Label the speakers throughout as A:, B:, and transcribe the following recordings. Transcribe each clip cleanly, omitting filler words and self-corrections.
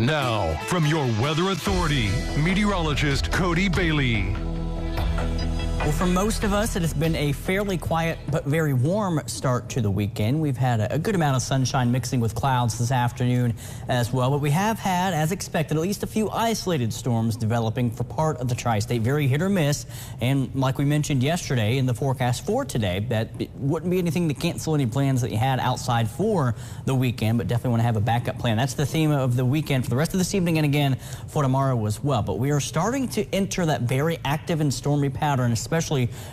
A: Now, from your weather authority, meteorologist Cody Bailey.
B: Well, for most of us, it has been a fairly quiet but very warm start to the weekend. We've had a good amount of sunshine mixing with clouds this afternoon as well, but we have had, as expected, at least a few isolated storms developing for part of the tri-state. Very hit or miss, and like we mentioned yesterday in the forecast for today, that it wouldn't be anything to cancel any plans that you had outside for the weekend, but definitely want to have a backup plan. That's the theme of the weekend for the rest of this evening and again for tomorrow as well. But we are starting to enter that very active and stormy pattern, especially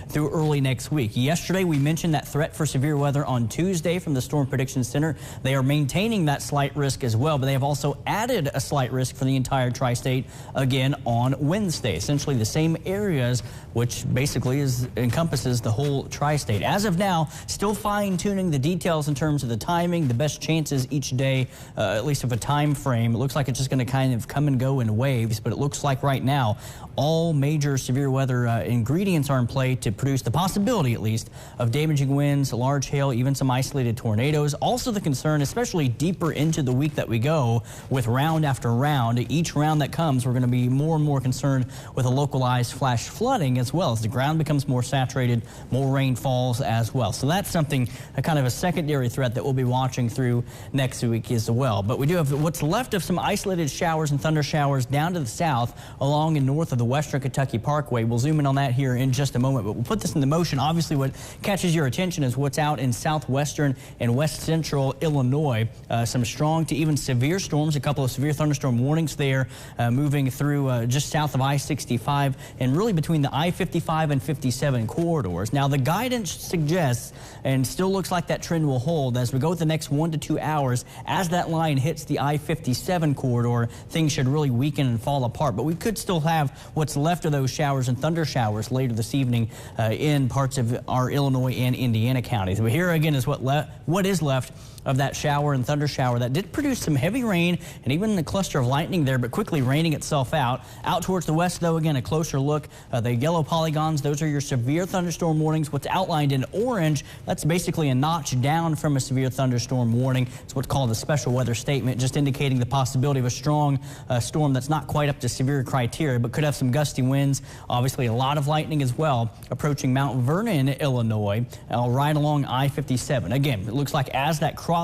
B: through early next week. Yesterday, we mentioned that threat for severe weather on Tuesday from the Storm Prediction Center. They are maintaining that slight risk as well, but they have also added a slight risk for the entire tri-state again on Wednesday. Essentially the same areas, which basically encompasses the whole tri-state. As of now, still fine-tuning the details in terms of the timing, the best chances each day, at least of a time frame. It looks like it's just going to kind of come and go in waves, but it looks like right now all major severe weather ingredients are in play to produce the possibility, at least, of damaging winds, large hail, even some isolated tornadoes. Also the concern, especially deeper into the week that we go with round after round. Each round that comes, we're going to be more and more concerned with a localized flash flooding as well as the ground becomes more saturated, more rain falls as well. So that's something, a kind of a secondary threat that we'll be watching through next week as well. But we do have what's left of some isolated showers and thunder showers down to the south along and north of the Western Kentucky Parkway. We'll zoom in on that here in just a moment, but we'll put this into motion. Obviously, what catches your attention is what's out in southwestern and west central Illinois. Some strong to even severe storms, a couple of severe thunderstorm warnings there moving through just south of I-65 and really between the I-55 and 57 corridors. Now, the guidance suggests and still looks like that trend will hold as we go the next 1 to 2 hours. As that line hits the I-57 corridor, things should really weaken and fall apart, but we could still have what's left of those showers and thunder showers later this evening in parts of our Illinois and Indiana counties. But here again is what is left of that shower and thunder shower that did produce some heavy rain and even a cluster of lightning there, but quickly raining itself out. Out towards the west, though, again, a closer look. The yellow polygons, those are your severe thunderstorm warnings. What's outlined in orange, that's basically a notch down from a severe thunderstorm warning. It's what's called a special weather statement, just indicating the possibility of a strong storm that's not quite up to severe criteria, but could have some gusty winds. Obviously, a lot of lightning as well approaching Mount Vernon, Illinois, right along I-57. Again, it looks like as that crosses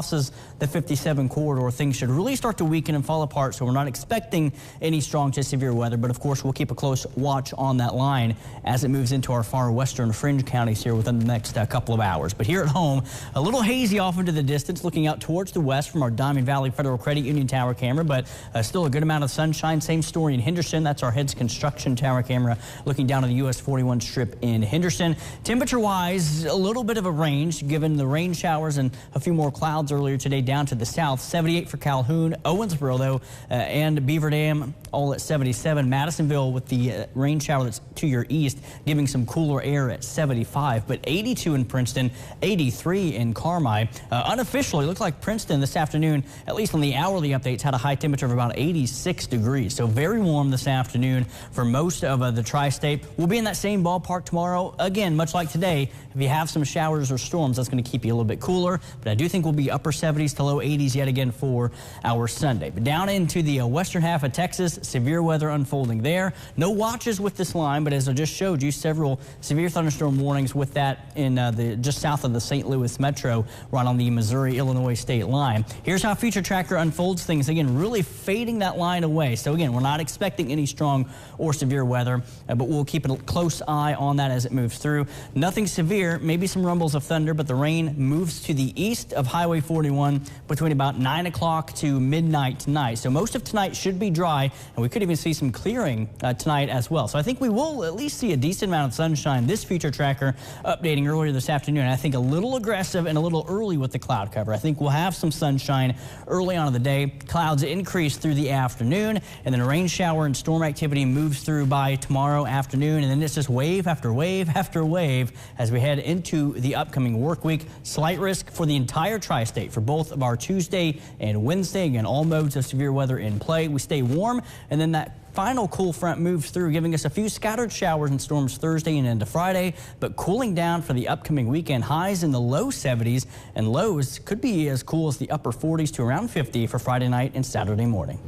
B: the 57 corridor, things should really start to weaken and fall apart, so we're not expecting any strong to severe weather, but of course we'll keep a close watch on that line as it moves into our far western fringe counties here within the next couple of hours. But here at home, a little hazy off into the distance, looking out towards the west from our Diamond Valley Federal Credit Union tower camera, but still a good amount of sunshine. Same story in Henderson. That's our Heads Construction tower camera looking down at the US 41 strip in Henderson. Temperature-wise, a little bit of a range given the rain showers and a few more clouds earlier today down to the south. 78 for Calhoun, Owensboro, though, and Beaver Dam all at 77. Madisonville with the rain shower that's to your east, giving some cooler air at 75. But 82 in Princeton, 83 in Carmi. Unofficially, it looked like Princeton this afternoon, at least on the hourly updates, had a high temperature of about 86 degrees. So very warm this afternoon for most of the tri-state. We'll be in that same ballpark tomorrow. Again, much like today, if you have some showers or storms, that's going to keep you a little bit cooler. But I do think we'll be upper 70s to low 80s yet again for our Sunday. But down into the western half of Texas, severe weather unfolding there. No watches with this line, but as I just showed you, several severe thunderstorm warnings with that in just south of the St. Louis metro, right on the Missouri-Illinois state line. Here's how Future Tracker unfolds things. Again, really fading that line away. So again, we're not expecting any strong or severe weather, but we'll keep a close eye on that as it moves through. Nothing severe, maybe some rumbles of thunder, but the rain moves to the east of Highway 41 between about 9 o'clock to midnight tonight. So most of tonight should be dry, and we could even see some clearing tonight as well. So I think we will at least see a decent amount of sunshine. This Future Tracker updating earlier this afternoon, I think a little aggressive and a little early with the cloud cover. I think we'll have some sunshine early on in the day. Clouds increase through the afternoon, and then a rain shower and storm activity moves through by tomorrow afternoon, and then it's just wave after wave after wave as we head into the upcoming work week. Slight risk for the entire tri-state for both of our Tuesday and Wednesday. Again, all modes of severe weather in play. We stay warm, and then that final cool front moves through, giving us a few scattered showers and storms Thursday and into Friday, but cooling down for the upcoming weekend. Highs in the low 70s, and lows could be as cool as the upper 40s to around 50 for Friday night and Saturday morning.